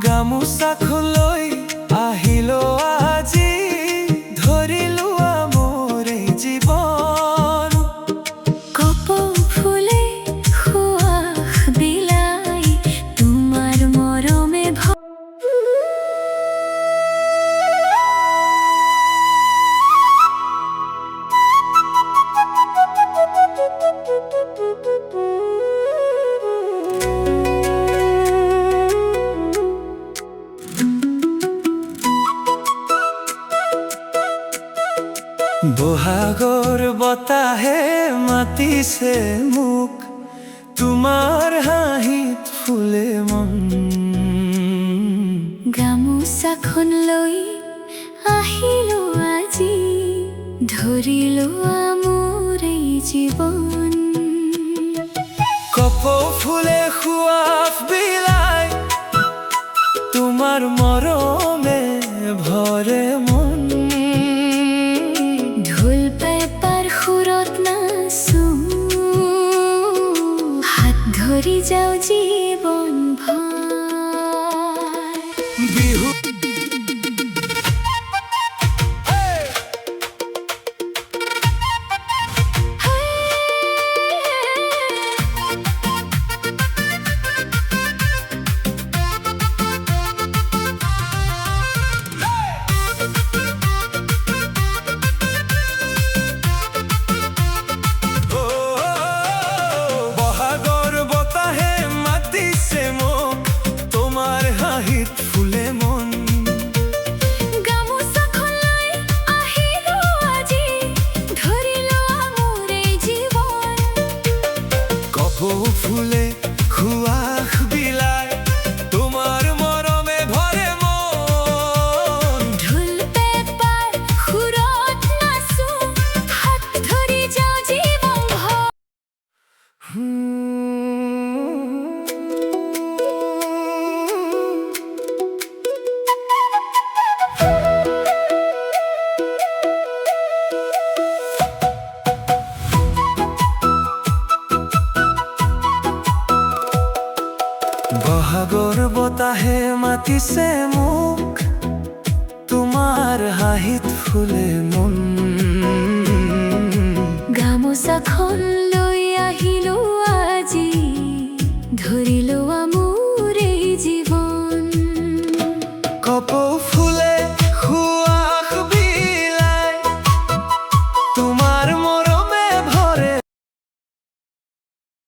গামোচাখন লৈ আহিলো আজি, ধৰিলো মোৰ এই জীৱন। কপৌ ফুলে সুৱাস বিলাই, তোমাৰ মৰমে বহাগৰ বতাহে মাতিছে মোক, তোমাৰ হাঁহিত ফুলে মন। গামোচাখন লৈ আহিলো আজি, ধৰিলো মোৰ এই জীৱন। কপৌ ফুলে সুৱাস বিলাই, তোমাৰ মৰমে ভৰে মন। ঢোল পেপাৰ সুৰত নাচো, হাত ধৰি যাওঁ জীৱন ভৰ। বিহু ফুলে সুৱাস বিলাই, তোমাৰ মৰমে ভৰে মন। ঢোল পেপাৰ সুৰত নাচো, হাত ধৰি যাওঁ জীৱন ভৰ। বহাগৰ বতাহে মাতিছে মোক, তোমাৰ হাঁহিত ফুলে মন। গামোচাখন